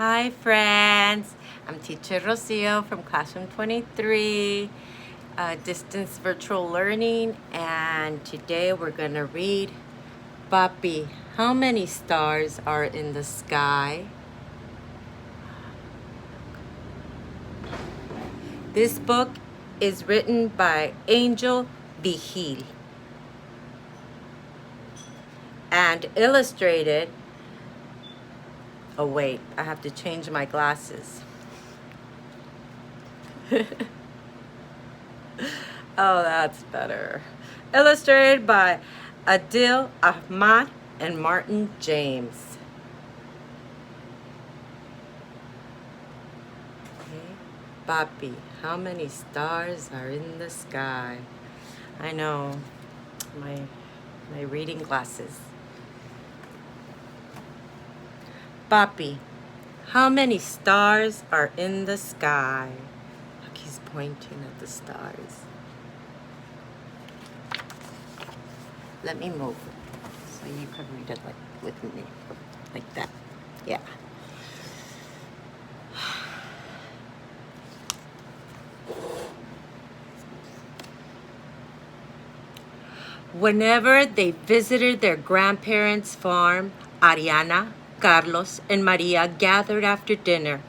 Hi friends, I'm teacher Rocio from Classroom 23, Distance Virtual Learning, and today we're going to read Papi, How Many Stars Are in the Sky? This book is written by Angel Vigil and illustrated, oh wait, I have to change my glasses. Oh, that's better. Illustrated by Adil Ahmad and Martin James. Okay. Papi, how many stars are in the sky? I know, my reading glasses. Papi, how many stars are in the sky? Look, he's pointing at the stars. Let me move so you can read it like with me, like that. Yeah. Whenever they visited their grandparents' farm, Ariana, Carlos, and Maria gathered after dinner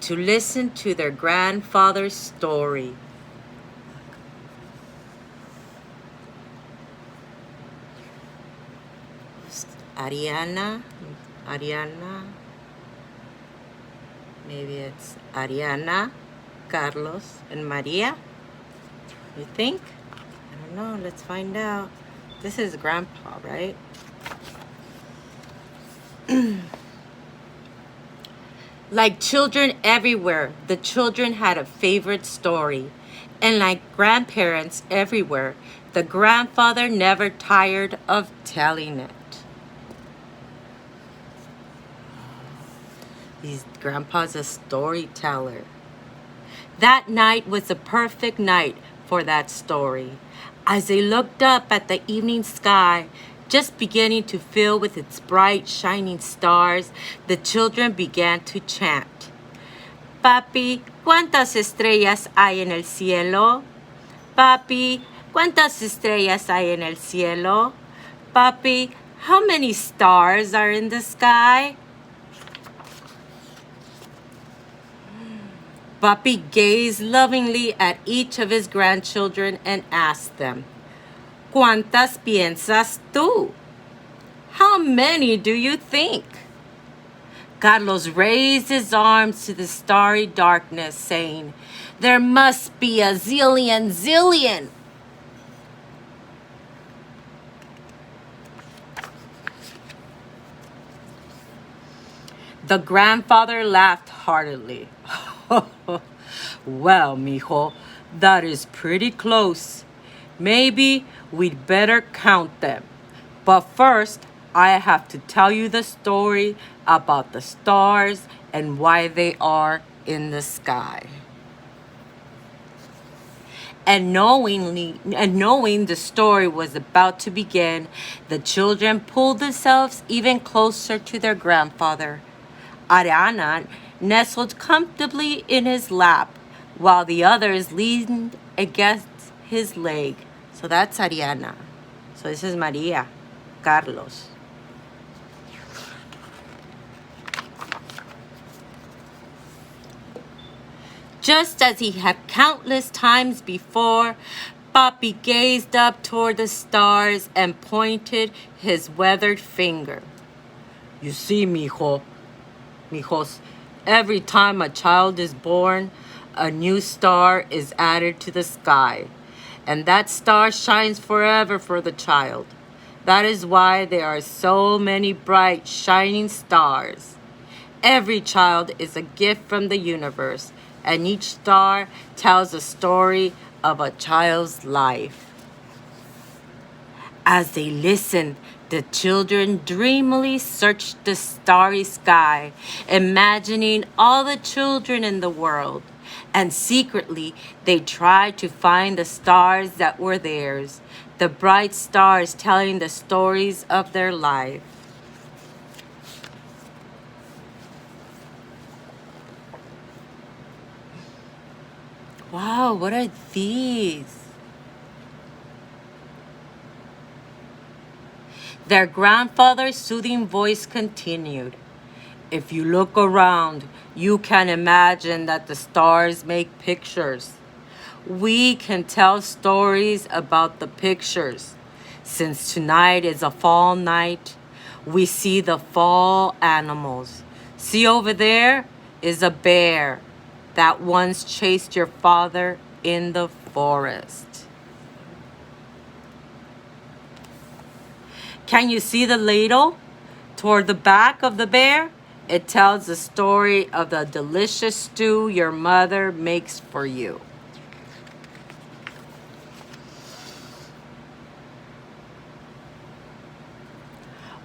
to listen to their grandfather's story. Ariana, maybe it's Ariana, Carlos, and Maria. You think? I don't know, let's find out. This is Grandpa, right? Like children everywhere, the children had a favorite story. And like grandparents everywhere, the grandfather never tired of telling it. Grandpa's a storyteller. That night was the perfect night for that story. As they looked up at the evening sky, just beginning to fill with its bright, shining stars, the children began to chant. Papi, ¿cuántas estrellas hay en el cielo? Papi, ¿cuántas estrellas hay en el cielo? Papi, how many stars are in the sky? Papi gazed lovingly at each of his grandchildren and asked them, ¿Cuántas piensas tú? How many do you think? Carlos raised his arms to the starry darkness, saying, There must be a zillion. The grandfather laughed heartily. Well, mijo, that is pretty close. Maybe we'd better count them. But first, I have to tell you the story about the stars and why they are in the sky. And knowing the story was about to begin, the children pulled themselves even closer to their grandfather. Ariana nestled comfortably in his lap, while the others leaned against his leg. So that's Ariana. So this is Maria, Carlos. Just as he had countless times before, Papi gazed up toward the stars and pointed his weathered finger. You see, mijos, every time a child is born, a new star is added to the sky, and that star shines forever for the child. That is why there are so many bright, shining stars. Every child is a gift from the universe, and each star tells a story of a child's life. As they listened, the children dreamily searched the starry sky, imagining all the children in the world. And secretly, they tried to find the stars that were theirs, the bright stars telling the stories of their life. Wow, what are these? Their grandfather's soothing voice continued. If you look around, you can imagine that the stars make pictures. We can tell stories about the pictures. Since tonight is a fall night, we see the fall animals. See over there is a bear that once chased your father in the forest. Can you see the ladle toward the back of the bear? It tells the story of the delicious stew your mother makes for you.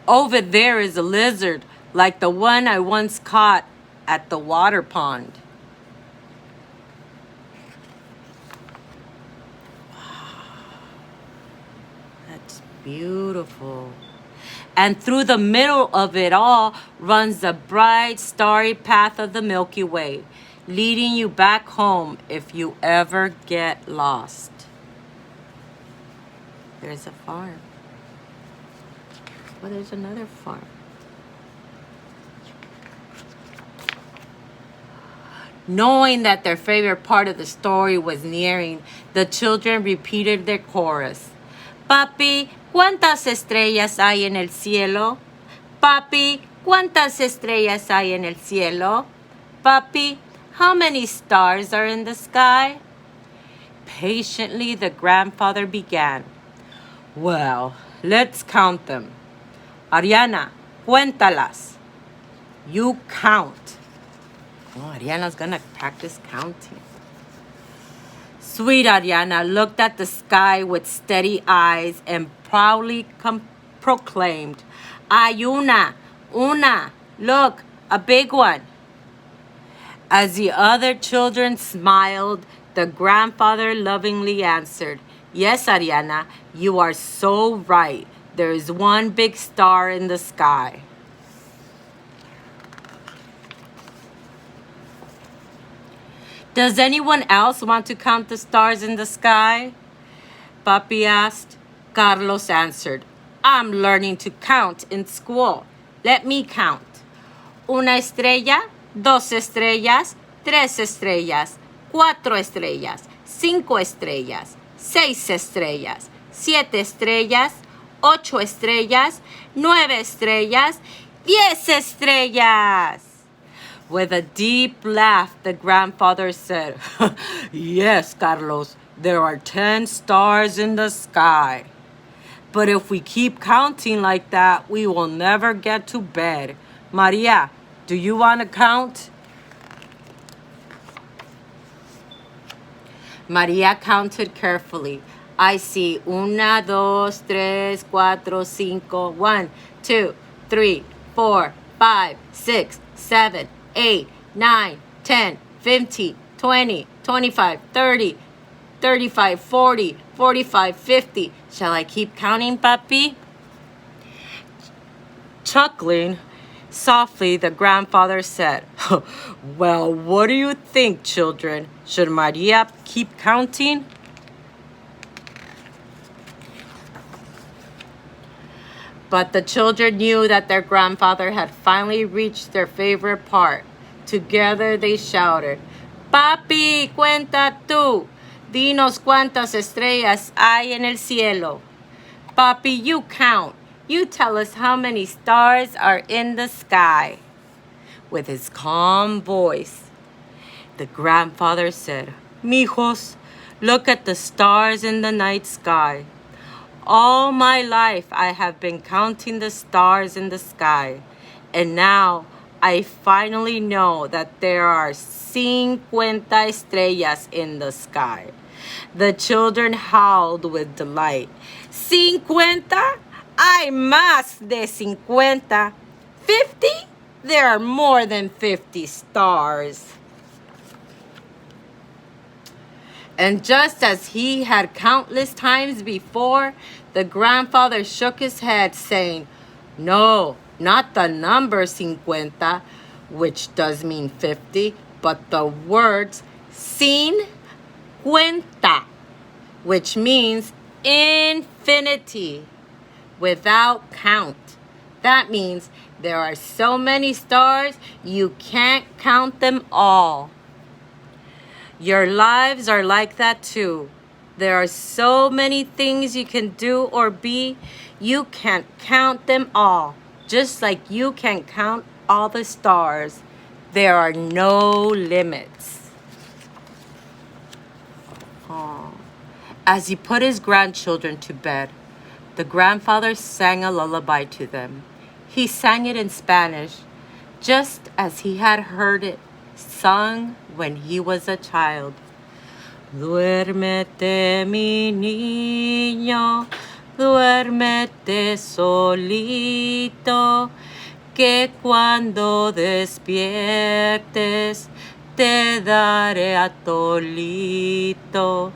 Over there is a lizard like the one I once caught at the water pond. That's beautiful. And through the middle of it all runs the bright, starry path of the Milky Way, leading you back home if you ever get lost. There's a farm. Well, there's another farm. Knowing that their favorite part of the story was nearing, the children repeated their chorus. Papi, ¿cuántas estrellas hay en el cielo? Papi, ¿cuántas estrellas hay en el cielo? Papi, how many stars are in the sky? Patiently, the grandfather began. Well, let's count them. Ariana, cuéntalas. You count. Oh, Ariana's gonna practice counting. Sweet Ariana looked at the sky with steady eyes and proudly proclaimed, Hay una, look, a big one. As the other children smiled, the grandfather lovingly answered, Yes, Ariana, you are so right. There is one big star in the sky. Does anyone else want to count the stars in the sky? Papi asked. Carlos answered, I'm learning to count in school. Let me count. Una estrella, dos estrellas, tres estrellas, cuatro estrellas, cinco estrellas, seis estrellas, siete estrellas, ocho estrellas, nueve estrellas, 10 estrellas. With a deep laugh, the grandfather said, Yes, Carlos, there are 10 stars in the sky. But if we keep counting like that, we will never get to bed. Maria, do you want to count? Maria counted carefully. I see una, dos, tres, cuatro, cinco, 1, 2, 3, 4, 5, 6, 7, 8, 9, 10, 15, 20, 25, 30, 35, 40, 45, 50. Shall I keep counting, Papi? Chuckling softly, the grandfather said, Well, what do you think, children? Should Maria keep counting? But the children knew that their grandfather had finally reached their favorite part. Together they shouted, Papi, cuenta tú. Dinos cuántas estrellas hay en el cielo. Papi, you count. You tell us how many stars are in the sky. With his calm voice, the grandfather said, Mijos, look at the stars in the night sky. All my life I have been counting the stars in the sky, and now I finally know that there are 50 estrellas in the sky. The children howled with delight. 50? Hay más de 50. 50? There are more than 50 stars. And just as he had countless times before, the grandfather shook his head, saying, No, not the number 50, which does mean 50, but the words sin cuenta, which means infinity, without count. That means there are so many stars, you can't count them all. Your lives are like that too. There are so many things you can do or be, you can't count them all. Just like you can't count all the stars, there are no limits. Aww. As he put his grandchildren to bed, the grandfather sang a lullaby to them. He sang it in Spanish, just as he had heard it sung when he was a child. Duérmete, mi niño, duérmete solito, que cuando despiertes te daré atolito.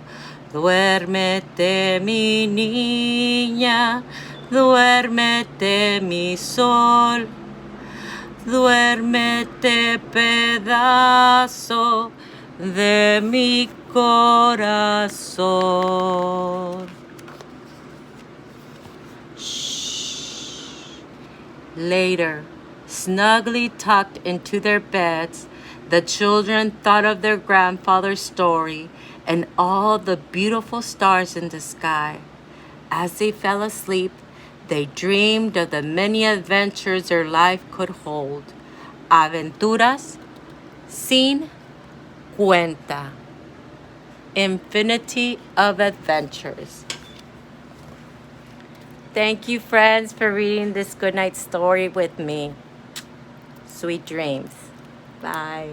Duérmete, mi niña, duérmete, mi sol, duérmete, pedazo de mi corazón. Shh. Later, snugly tucked into their beds, the children thought of their grandfather's story and all the beautiful stars in the sky. As they fell asleep, they dreamed of the many adventures their life could hold. Aventuras sin cuenta. Infinity of adventures. Thank you, friends, for reading this goodnight story with me. Sweet dreams. Bye.